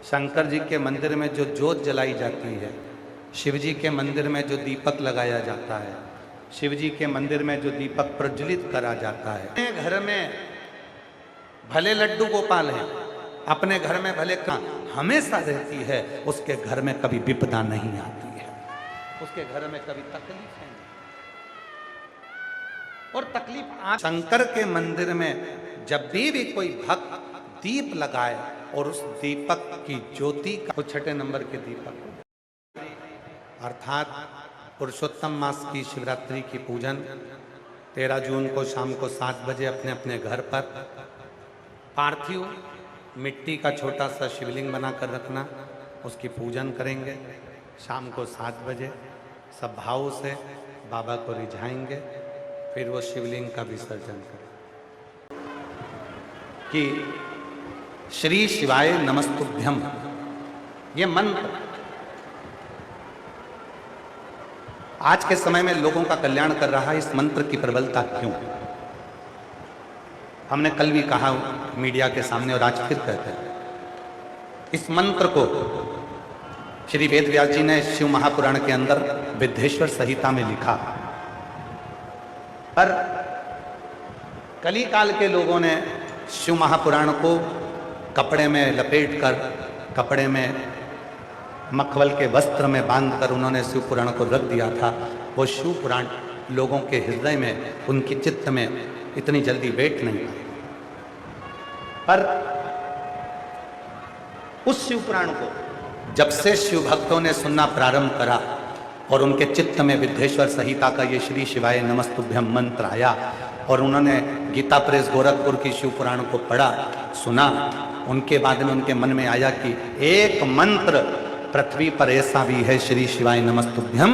शंकर जी के मंदिर में जो जोत जलाई जाती है, शिव जी के मंदिर में जो दीपक लगाया जाता है, शिव जी के मंदिर में जो दीपक प्रज्वलित करा जाता है, अपने घर में भले लड्डू गोपाल हैं, अपने घर में भले हमेशा रहती है, उसके घर में कभी विपदा नहीं आती है, उसके घर में कभी तकलीफ नहीं। और तकलीफ शंकर के मंदिर में जब भी कोई भक्त दीप लगाए और उस दीपक की ज्योति का 6 नंबर के दीपक अर्थात पुरुषोत्तम मास की शिवरात्रि की पूजन 13 जून को शाम को 7 बजे अपने अपने घर पर पार्थिव मिट्टी का छोटा सा शिवलिंग बना कर रखना, उसकी पूजन करेंगे। शाम को 7 बजे सब भाव से बाबा को रिझाएंगे, फिर वो शिवलिंग का विसर्जन करें कि श्री शिवाय नमस्तुभ्यम। ये मंत्र आज के समय में लोगों का कल्याण कर रहा है। इस मंत्र की प्रबलता क्यों? हमने कल भी कहा मीडिया के सामने और आज फिर कहते हैं, इस मंत्र को श्री वेद व्यास जी ने शिव महापुराण के अंदर विद्धेश्वर संहिता में लिखा, पर कली काल के लोगों ने शिव महापुराण को कपड़े में लपेटकर, कपड़े में मखमल के वस्त्र में बांधकर उन्होंने शिव पुराण को रख दिया था। वो शिव पुराण लोगों के हृदय में, उनके चित्त में इतनी जल्दी बैठ नहीं पाई। पर उस शिव पुराण को जब से शिव भक्तों ने सुनना प्रारंभ करा और उनके चित्त में विद्धेश्वर संहिता का ये श्री शिवाय नमस्तुभ्यम मंत्र आया और उन्होंने गीता प्रेस गोरखपुर की शिव पुराण को पढ़ा, सुना, उनके बाद में उनके मन में आया कि एक मंत्र पृथ्वी पर ऐसा भी है श्री शिवाय नमस्तुभ्यम,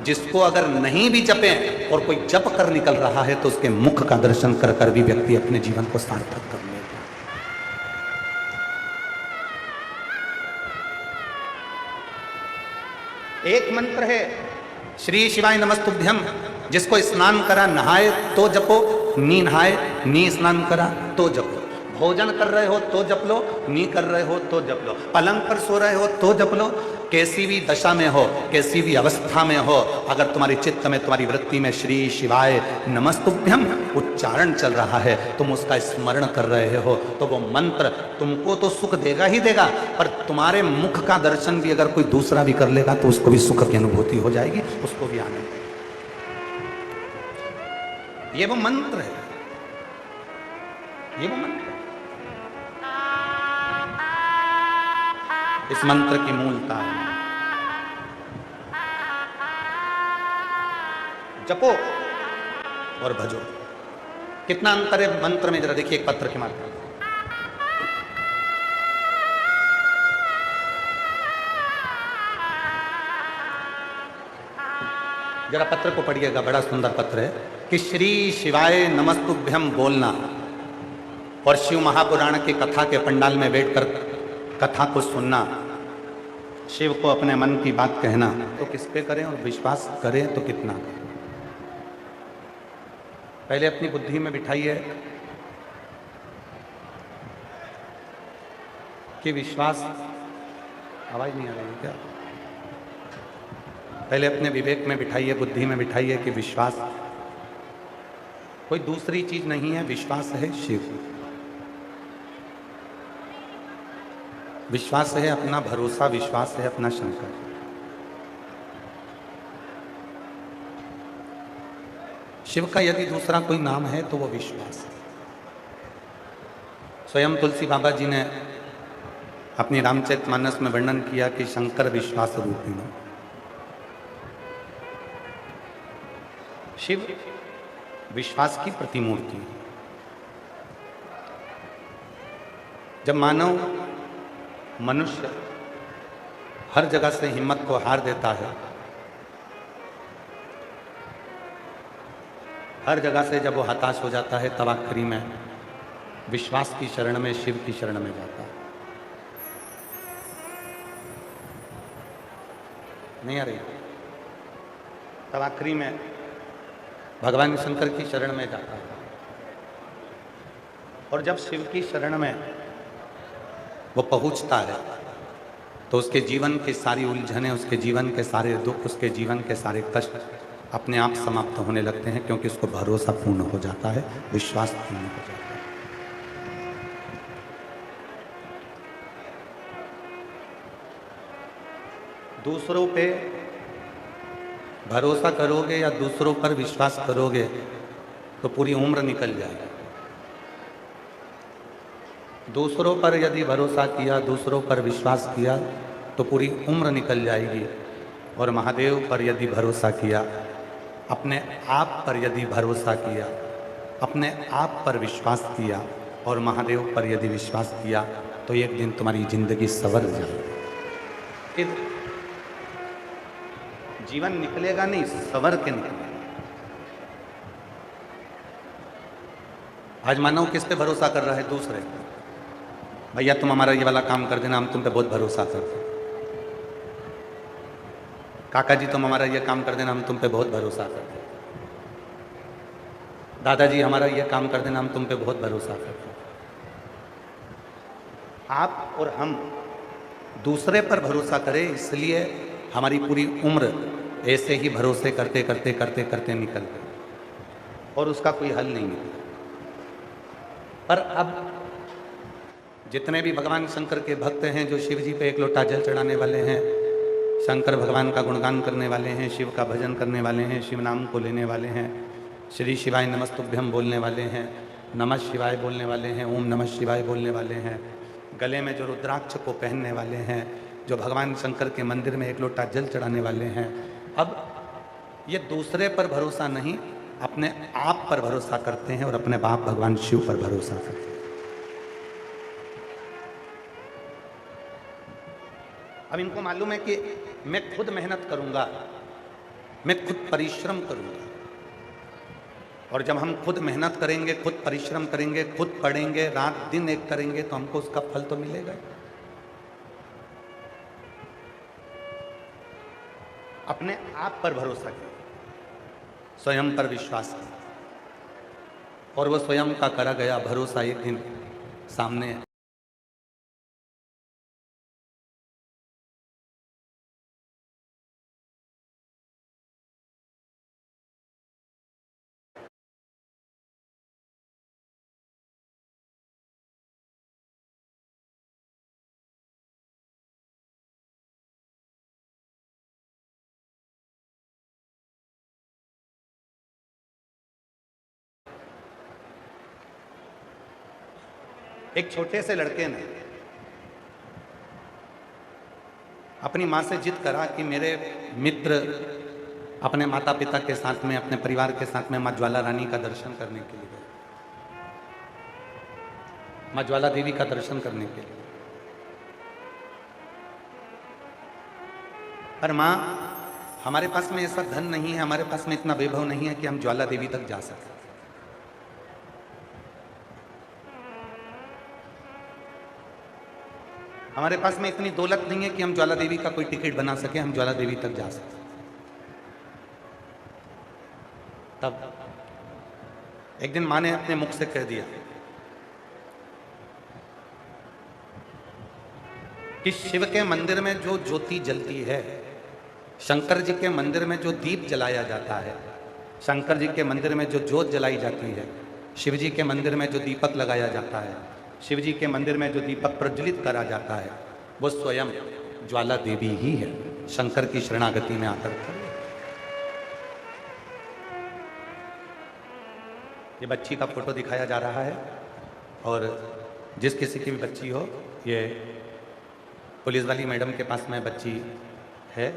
जिसको अगर नहीं भी जपे और कोई जप कर निकल रहा है तो उसके मुख का दर्शन कर कर भी व्यक्ति अपने जीवन को सार्थक कर लेगा। एक मंत्र है श्री शिवाय नमस्तुभ्यम, जिसको स्नान करा नहाए तो जपो, नी नहाए नी स्नान करा तो जपो, भोजन कर रहे हो तो जप लो, नी कर रहे हो तो जप लो, पलंग पर सो रहे हो तो जप लो, कैसी भी दशा में हो, कैसी भी अवस्था में हो, अगर तुम्हारी चित्त में, तुम्हारी वृत्ति में श्री शिवाय नमस्तुभ्यम उच्चारण चल रहा है, तुम उसका स्मरण कर रहे हो, तो वो मंत्र तुमको तो सुख देगा ही देगा, पर तुम्हारे मुख का दर्शन भी अगर कोई दूसरा भी कर लेगा तो उसको भी सुख की अनुभूति हो जाएगी, उसको भी आनंद। ये वो मंत्र है, ये वो मंत्र। इस मंत्र की मूलता है जपो और भजो। कितना अंतर है मंत्र में, जरा देखिए एक पत्र के माध्यम से। जरा पत्र को पढ़िएगा, बड़ा सुंदर पत्र है कि श्री शिवाय नमस्तुभ्यम बोलना और शिव महापुराण की कथा के पंडाल में बैठकर कथा को सुनना, शिव को अपने मन की बात कहना, तो किस पे करें और विश्वास करें तो कितना करें। पहले अपनी बुद्धि में बिठाइए कि विश्वास, आवाज नहीं आ रही है क्या? पहले अपने विवेक में बिठाइए, बुद्धि में बिठाइए कि विश्वास कोई दूसरी चीज नहीं है, विश्वास है शिव, विश्वास है अपना भरोसा, विश्वास है अपना शंकर। शिव का यदि दूसरा कोई नाम है तो वो विश्वास है। स्वयं तुलसी बाबा जी ने अपनी रामचरितमानस में वर्णन किया कि शंकर विश्वास रूपिणी। शिव विश्वास की प्रतिमूर्ति है। जब मानव मनुष्य हर जगह से हिम्मत को हार देता है, हर जगह से जब वो हताश हो जाता है, तब आखिरी में विश्वास की शरण में, शिव की शरण में जाता है। नहीं आ रही? तब आखिरी में भगवान शंकर की शरण में जाता है। और जब शिव की शरण में वो पहुंचता है तो उसके जीवन की सारी उलझनें, उसके जीवन के सारे दुख, उसके जीवन के सारे कष्ट अपने आप समाप्त होने लगते हैं, क्योंकि उसको भरोसा पूर्ण हो जाता है, विश्वास पूर्ण हो जाता है। दूसरों पे भरोसा करोगे या दूसरों पर विश्वास करोगे तो पूरी उम्र निकल जाएगी। दूसरों पर यदि भरोसा किया, दूसरों पर विश्वास किया तो पूरी उम्र निकल जाएगी। और महादेव पर यदि भरोसा किया, अपने आप पर यदि भरोसा किया, अपने आप पर विश्वास किया और महादेव पर यदि विश्वास किया तो एक दिन तुम्हारी जिंदगी संवर जाएगी। फिर जीवन निकलेगा नहीं, संवर के निकलेगा। आज मानव किस पे भरोसा कर रहा है? दूसरे। भैया तुम हमारा ये वाला काम कर देना, हम तुम पे बहुत भरोसा करते हैं। काका जी तुम हमारा ये काम कर देना, हम तुम पे बहुत भरोसा करते हैं। दादाजी हमारा ये काम कर देना, हम तुम पे बहुत भरोसा करते हैं। आप और हम दूसरे पर भरोसा करें, इसलिए हमारी पूरी उम्र ऐसे ही भरोसे करते करते करते करते निकल गई और उसका कोई हल नहीं है। पर अब जितने भी भगवान शंकर के भक्त हैं, जो शिव जी पे एक लोटा जल चढ़ाने वाले हैं, शंकर भगवान का गुणगान करने वाले हैं, शिव का भजन करने वाले हैं, शिव नाम को लेने वाले हैं, श्री शिवाय नमस्तुभ्यम बोलने वाले हैं, नमः शिवाय बोलने वाले हैं, ओम नमः शिवाय बोलने वाले हैं, गले में जो रुद्राक्ष को पहनने वाले हैं, जो भगवान शंकर के मंदिर में एक लोटा जल चढ़ाने वाले हैं, अब ये दूसरे पर भरोसा नहीं, अपने आप पर भरोसा करते हैं और अपने बाप भगवान शिव पर भरोसा करते हैं। अब इनको मालूम है कि मैं खुद मेहनत करूंगा, मैं खुद परिश्रम करूंगा, और जब हम खुद मेहनत करेंगे, खुद परिश्रम करेंगे, खुद पढ़ेंगे, रात दिन एक करेंगे तो हमको उसका फल तो मिलेगा। अपने आप पर भरोसा किया, स्वयं पर विश्वास किया, और वो स्वयं का करा गया भरोसा एक दिन सामने है। एक छोटे से लड़के ने अपनी माँ से जिद करा कि मेरे मित्र अपने माता पिता के साथ में, अपने परिवार के साथ में माँ ज्वाला रानी का दर्शन करने के लिए गए, माँ ज्वाला देवी का दर्शन करने के लिए। पर माँ, हमारे पास में ऐसा धन नहीं है, हमारे पास में इतना वैभव नहीं है कि हम ज्वाला देवी तक जा सकें। हमारे पास में इतनी दौलत नहीं है कि हम ज्वाला देवी का कोई टिकट बना सके, हम ज्वाला देवी तक जा सके। तब एक दिन माँ ने अपने मुख से कह दिया कि शिव के मंदिर में जो ज्योति जलती है, शंकर जी के मंदिर में जो दीप जलाया जाता है, शंकर जी के मंदिर में जो ज्योत जलाई जाती है, शिव जी के मंदिर में जो दीपक लगाया जाता है, शिव जी के मंदिर में जो दीपक प्रज्वलित करा जाता है, वो स्वयं ज्वाला देवी ही है, शंकर की शरणागति में आकर खड़ी। ये बच्ची का फोटो दिखाया जा रहा है, और जिस किसी की भी बच्ची हो, ये पुलिस वाली मैडम के पास में बच्ची है,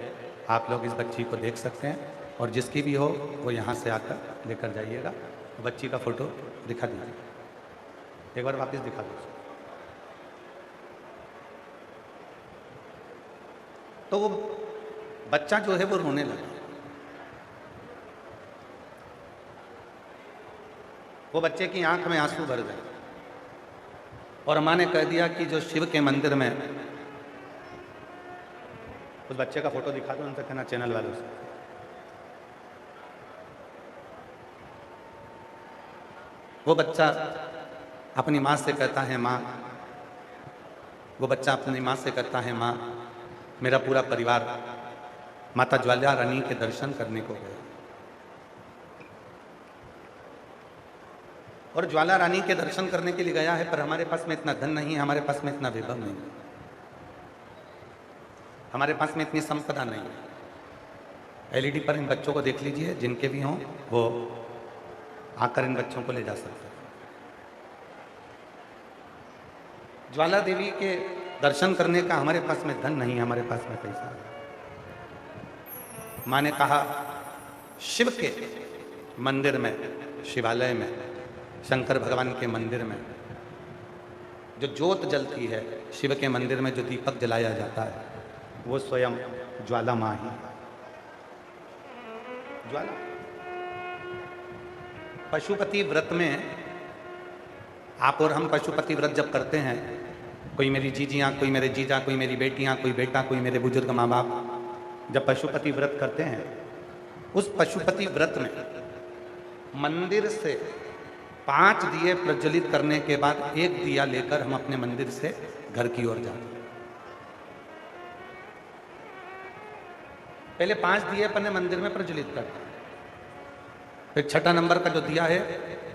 आप लोग इस बच्ची को देख सकते हैं, और जिसकी भी हो वो यहाँ से आकर लेकर जाइएगा। बच्ची का फोटो दिखा दीजिए, एक बार वापस दिखा दो। तो वो बच्चा जो है वो रोने लगा। वो बच्चे की आंख में आंसू भर गए, और माँ ने कह दिया कि जो शिव के मंदिर में, उस बच्चे का फोटो दिखा दो, उनसे कहना चैनल वालों से, वो बच्चा अपनी माँ से कहता है, माँ, वो बच्चा अपनी माँ से कहता है, माँ मेरा पूरा परिवार माता ज्वाला रानी के दर्शन करने को गया। और ज्वाला रानी के दर्शन करने के लिए गया है, पर हमारे पास में इतना धन नहीं है, हमारे पास में इतना विभव नहीं है, हमारे पास में इतनी संपदा नहीं है। एलईडी पर इन बच्चों को देख लीजिए, जिनके भी हों वो आकर इन बच्चों को ले जा सकते हैं। ज्वाला देवी के दर्शन करने का हमारे पास में धन नहीं है, हमारे पास में पैसा है। माँ ने कहा शिव के मंदिर में, शिवालय में, शंकर भगवान के मंदिर में जो ज्योत जलती है, शिव के मंदिर में जो दीपक जलाया जाता है, वो स्वयं ज्वाला माँ ही। ज्वाला पशुपति व्रत में आप और हम पशुपति व्रत जब करते हैं, कोई मेरी जीजियाँ, कोई मेरे जीजा, कोई मेरी बेटियाँ, कोई बेटा, कोई मेरे बुजुर्ग माँ बाप जब पशुपति व्रत करते हैं, उस पशुपति व्रत में मंदिर से 5 दिए प्रज्वलित करने के बाद 1 दिया लेकर हम अपने मंदिर से घर की ओर जाते हैं। पहले 5 दिए अपने मंदिर में प्रज्वलित करते हैं, फिर 6ठा नंबर का जो दिया है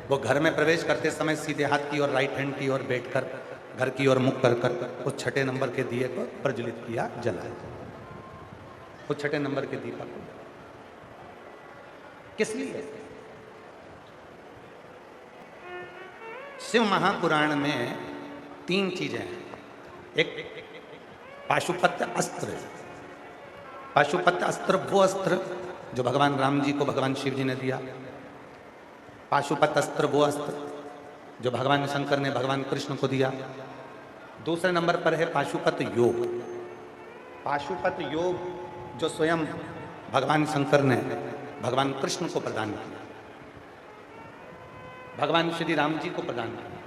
वो घर में प्रवेश करते समय सीधे हाथ की ओर, राइट हैंड की ओर बैठकर घर की ओर मुख कर उस 6ठे नंबर के दिए को प्रज्वलित किया, जलाया। उस 6ठे नंबर के दीपक को किस लिए? शिव महापुराण में 3 चीजें हैं। एक पाशुपत अस्त्र। पाशुपत अस्त्र वो अस्त्र जो भगवान राम जी को भगवान शिव जी ने दिया। पाशुपत अस्त्र वो अस्त्र जो भगवान शंकर ने भगवान कृष्ण को दिया। दूसरे नंबर पर है पाशुपत योग। पाशुपत योग जो स्वयं भगवान शंकर ने भगवान कृष्ण को प्रदान किया, भगवान श्री राम जी को प्रदान किया।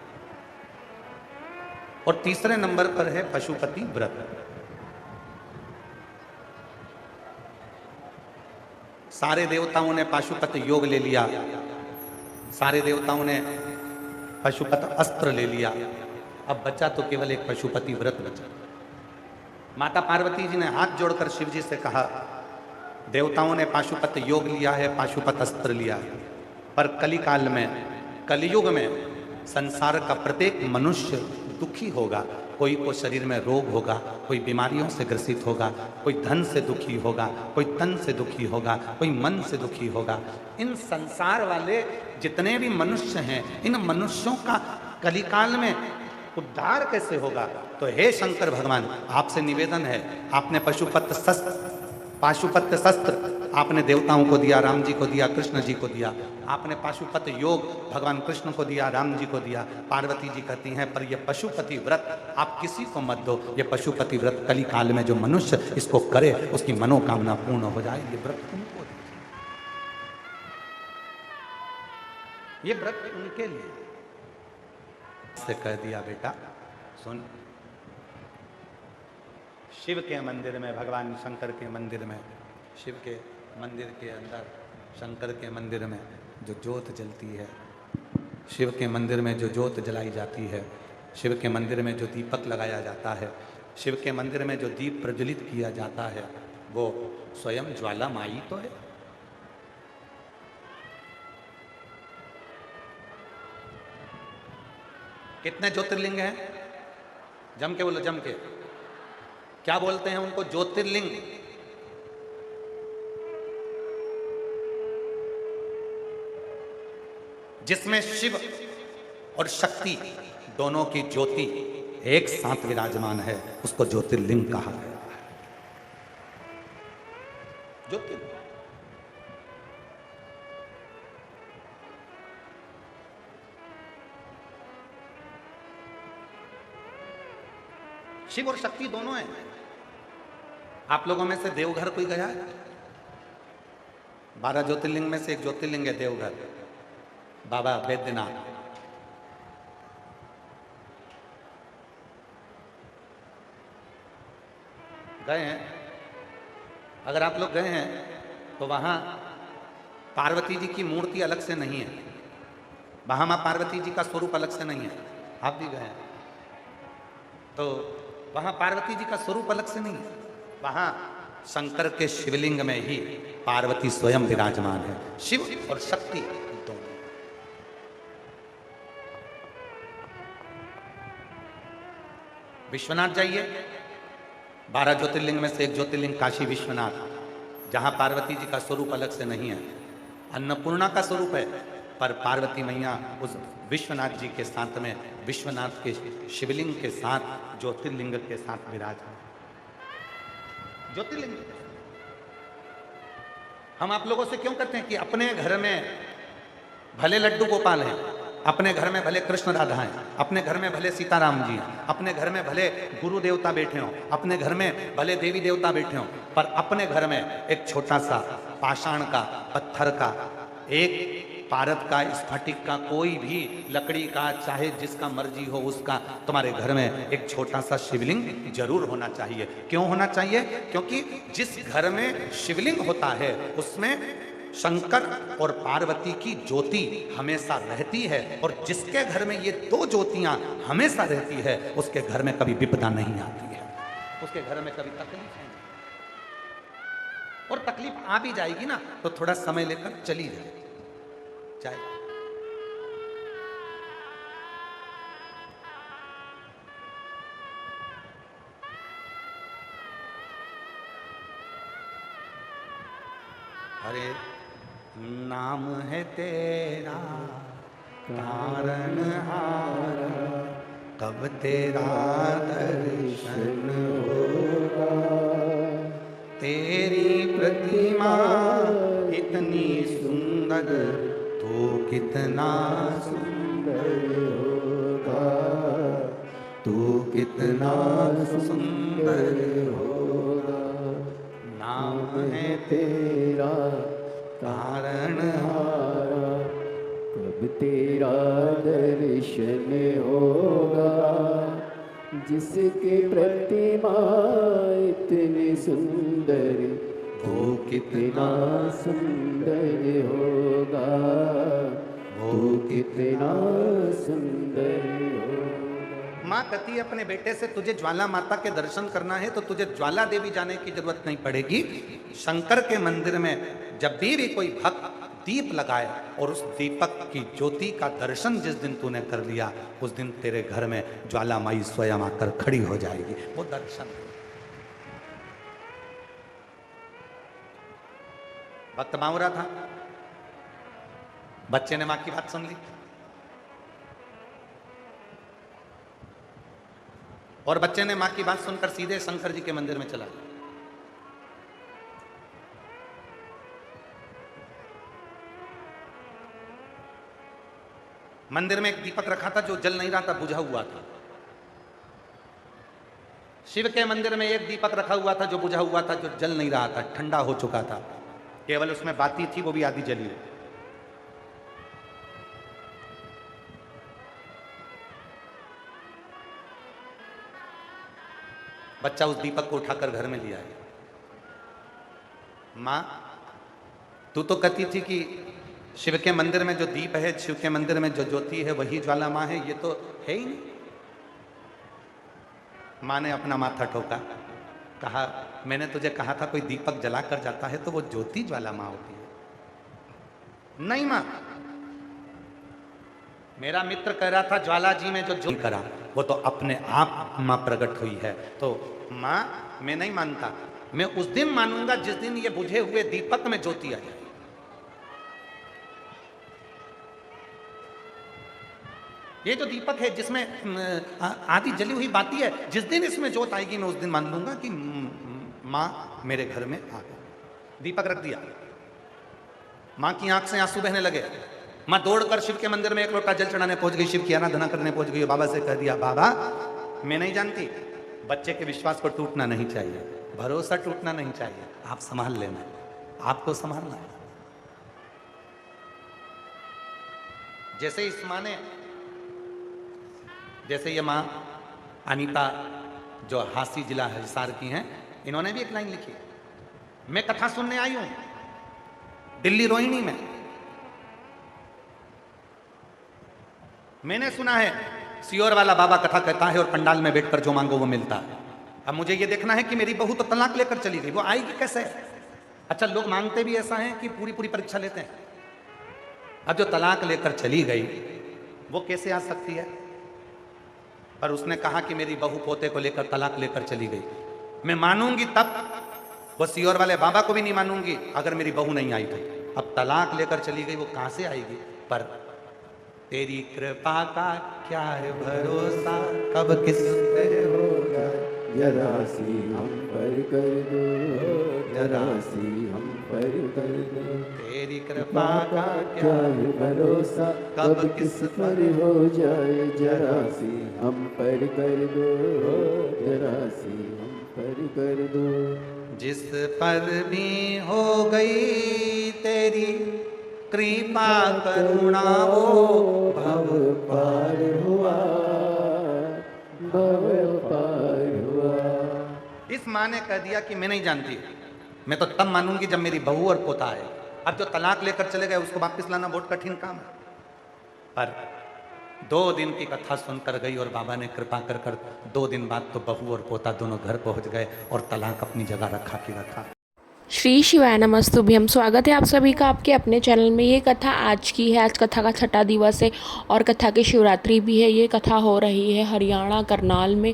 और तीसरे नंबर पर है पशुपति व्रत। सारे देवताओं ने पाशुपत योग ले लिया, सारे देवताओं ने पशुपत अस्त्र ले लिया, अब बचा तो केवल एक पशुपति व्रत बचा। माता पार्वती जी ने हाथ जोड़कर शिव जी से कहा, देवताओं ने पाशुपत योग लिया है, पाशुपत अस्त्र लिया है, पर कलिकाल में, कलयुग में संसार का प्रत्येक मनुष्य दुखी होगा। कोई को शरीर में रोग होगा, कोई बीमारियों से ग्रसित होगा, कोई धन से दुखी होगा, कोई तन से दुखी होगा, कोई मन से दुखी होगा। इन संसार वाले जितने भी मनुष्य हैं, इन मनुष्यों का कलिकाल में उद्धार कैसे होगा? तो हे शंकर भगवान, आपसे निवेदन है, आपने पाशुपत शस्त्र आपने देवताओं को दिया, राम जी को दिया, कृष्ण जी को दिया। आपने पाशुपत योग भगवान कृष्ण को दिया, राम जी को दिया। पार्वती जी कहती हैं, पर यह पशुपति व्रत आप किसी को मत दो। ये पशुपति व्रत कली काल में जो मनुष्य इसको करे उसकी मनोकामना पूर्ण हो जाए। ये व्रत उनको, ये व्रत उनके लिए से कह दिया, बेटा सुन, शिव के मंदिर में, भगवान शंकर के मंदिर में, शिव के मंदिर के अंदर, शंकर के मंदिर में जो ज्योत जलती है, शिव के मंदिर में जो ज्योत जलाई जाती है, शिव के मंदिर में जो दीपक लगाया जाता है, शिव के मंदिर में जो दीप प्रज्वलित किया जाता है, वो स्वयं ज्वाला माई तो है। कितने ज्योतिर्लिंग हैं? जम के बोलो, जम के। क्या बोलते हैं उनको? ज्योतिर्लिंग। जिसमें शिव और शक्ति दोनों की ज्योति एक साथ विराजमान है, उसको ज्योतिर्लिंग कहा गया है। ज्योतिर्लिंग शिव और शक्ति दोनों हैं। आप लोगों में से देवघर कोई गया है? 12 ज्योतिर्लिंग में से एक ज्योतिर्लिंग है देवघर, बाबा बैद्यनाथ। गए हैं? अगर आप लोग गए हैं तो वहां पार्वती जी की मूर्ति अलग से नहीं है, वहां मां पार्वती जी का स्वरूप अलग से नहीं है। आप भी गए हैं तो वहां पार्वती जी का स्वरूप अलग से नहीं है, वहां शंकर के शिवलिंग में ही पार्वती स्वयं विराजमान है, शिव और शक्ति दोनों। विश्वनाथ जाइए, 12 ज्योतिर्लिंग में से एक ज्योतिर्लिंग काशी विश्वनाथ, जहां पार्वती जी का स्वरूप अलग से नहीं है, अन्नपूर्णा का स्वरूप है, पर पार्वती मैया उस विश्वनाथ जी के साथ में, विश्वनाथ के शिवलिंग के साथ, ज्योतिर्लिंग के साथ विराजमान। ज्योतिर्लिंग हम आप लोगों से क्यों कहते हैं कि अपने घर में भले लड्डू गोपाल हैं, अपने घर में भले कृष्ण राधा हैं, अपने घर में भले सीताराम जी हैं, अपने घर में भले गुरु देवता बैठे हों, अपने घर में भले देवी देवता बैठे हों, पर अपने घर में एक छोटा सा पाषाण का, पत्थर का, एक पारद का, स्फटिक का, कोई भी लकड़ी का, चाहे जिसका मर्जी हो उसका, तुम्हारे घर में एक छोटा सा शिवलिंग जरूर होना चाहिए। क्यों होना चाहिए? क्योंकि जिस घर में शिवलिंग होता है उसमें शंकर और पार्वती की ज्योति हमेशा रहती है, और जिसके घर में ये दो ज्योतियां हमेशा रहती है उसके घर में कभी विपदा नहीं आती है, उसके घर में कभी तकलीफ नहीं। और तकलीफ आ भी जाएगी ना तो थोड़ा समय लेकर चली जाए। अरे नाम है तेरा तारनहार, कब तेरा दर्शन होगा, तेरी प्रतिमा इतनी सुंदर तो कितना सुंदर होगा, तू कितना सुंदर होगा। नाम है तेरा तारनहारा, कब तेरा दर्शन होगा, जिसकी प्रतिमा इतनी सुंदर वो कितना सुंदर होगा, वो कितना सुंदर होगा। माँ कहती है अपने बेटे से, तुझे ज्वाला माता के दर्शन करना है तो तुझे ज्वाला देवी जाने की जरूरत नहीं पड़ेगी। शंकर के मंदिर में जब भी कोई भक्त दीप लगाए और उस दीपक की ज्योति का दर्शन जिस दिन तूने कर लिया, उस दिन तेरे घर में ज्वाला माई स्वयं आकर खड़ी हो जाएगी। वो दर्शन भक्त बावरा था, बच्चे ने मां की बात सुन ली और बच्चे ने मां की बात सुनकर सीधे शंकर जी के मंदिर में चला। मंदिर में एक दीपक रखा था जो जल नहीं रहा था, बुझा हुआ था। शिव के मंदिर में एक दीपक रखा हुआ था जो बुझा हुआ था, जो जल नहीं रहा था, ठंडा हो चुका था, केवल उसमें बाती थी, वो भी आधी जली हुई। बच्चा उस दीपक को उठाकर घर में लिया है। मां, तू तो कहती थी कि शिव के मंदिर में जो दीप है, शिव के मंदिर में जो ज्योति है वही ज्वाला मां है, ये तो है ही नहीं। मां ने अपना माथा ठोका, कहा मैंने तुझे कहा था कोई दीपक जलाकर जाता है तो वो ज्योति ज्वाला मां होती है। नहीं मां, मेरा मित्र कह रहा था ज्वाला जी में जो ज्योति करा वो तो अपने आप मां प्रकट हुई है। तो मां, मैं नहीं मानता, मैं उस दिन मानूंगा जिस दिन ये बुझे हुए दीपक में ज्योति आ जाए। ये जो दीपक है जिसमें आधी जली हुई बाती है, जिस दिन इसमें ज्योत आएगी मैं उस दिन मान लूंगा कि मां मेरे घर में आ गई। दीपक रख दिया, मां की आंख से आंसू बहने लगे। मां दौड़कर शिव के मंदिर में एक लोटा जल चढ़ाने पहुंच गई, शिव की आराधना करने पहुंच गई। बाबा से कह दिया, बाबा मैं नहीं जानती, बच्चे के विश्वास को टूटना नहीं चाहिए, भरोसा टूटना नहीं चाहिए, आप संभाल लेना, आपको संभालना है। जैसे इस मां ने, जैसे ये मां अनीता जो हांसी जिला हिसार की हैं, इन्होंने भी एक लाइन लिखी, मैं कथा सुनने आई हूं दिल्ली रोहिणी में, मैंने सुना है सियोर वाला बाबा कथा कहता है और पंडाल में बैठकर जो मांगो वो मिलता है। अब मुझे ये देखना है कि मेरी बहू तो तलाक लेकर चली गई, वो आएगी कैसे? अच्छा, लोग मानते भी ऐसा हैं कि पूरी पूरी परीक्षा लेते हैं। अब जो तलाक लेकर चली गई वो कैसे आ सकती है? पर उसने कहा कि मेरी बहू पोते को लेकर तलाक लेकर चली गई, मैं मानूंगी तब, वो सीहोर वाले बाबा को भी नहीं मानूंगी अगर मेरी बहू नहीं आई तो। अब तलाक लेकर चली गई, वो कहां से आएगी? पर तेरी कृपा का क्या है भरोसा, कब किस पे होगा, जरा सी हम पर कर दो, जरा सी हम पर कर दो। तेरी कृपा का क्या है भरोसा, कब किस पर हो जाए, जरा सी हम पर कर दो, जरा सी हम पर कर दो। जिस पर भी हो गई तेरी कृपा करुणा, वो भव पार हुआ, भव पार हुआ। इस माँ ने कह दिया कि मैं नहीं जानती, मैं तो तब मानूंगी जब मेरी बहू और पोता आए। अब जो तलाक लेकर चले गए उसको वापस लाना बहुत कठिन काम है। पर 2 दिन की कथा सुनकर गई और बाबा ने कृपा कर 2 दिन बाद तो बहू और पोता दोनों घर पहुंच गए और तलाक अपनी जगह रखा कि रखा। श्री शिवाय नमस्तुभ्यम। स्वागत है आप सभी का आपके अपने चैनल में। ये कथा आज की है, आज कथा का 6ठा दिवस है और कथा की शिवरात्रि भी है। ये कथा हो रही है हरियाणा करनाल में।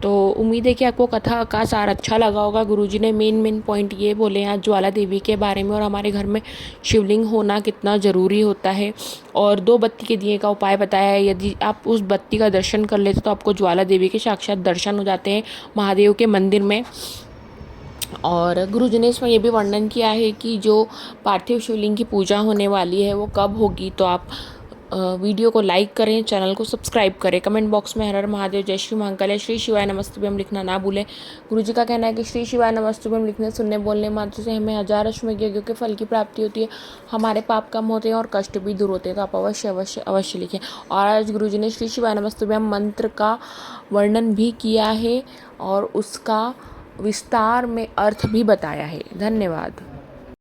तो उम्मीद है कि आपको कथा का सार अच्छा लगा होगा। गुरुजी ने मेन पॉइंट ये बोले हैं आज ज्वाला देवी के बारे में और हमारे घर में शिवलिंग होना कितना ज़रूरी होता है, और 2 बत्ती के दिए का उपाय बताया है। यदि आप उस बत्ती का दर्शन कर लेते तो आपको ज्वाला देवी के साक्षात दर्शन हो जाते हैं महादेव के मंदिर में। और गुरुजी ने इसमें ये भी वर्णन किया है कि जो पार्थिव शिवलिंग की पूजा होने वाली है वो कब होगी। तो आप वीडियो को लाइक करें, चैनल को सब्सक्राइब करें, कमेंट बॉक्स में हर हर महादेव, जय श्री महाकाल या श्री शिवाय नमस्तुभ्यम लिखना ना भूलें। गुरुजी का कहना है कि श्री शिवाय नमस्तुभ्यम लिखने, सुनने, बोलने मात्र से हमें 1000 अश्वमेघ यज्ञों के फल की प्राप्ति होती है, हमारे पाप कम होते हैं और कष्ट भी दूर होते हैं। तो आप अवश्य अवश्य अवश्य लिखें। और आज गुरुजी ने श्री शिवाय नमस्तुभ्यम मंत्र का वर्णन भी किया है और उसका विस्तार में अर्थ भी बताया है। धन्यवाद।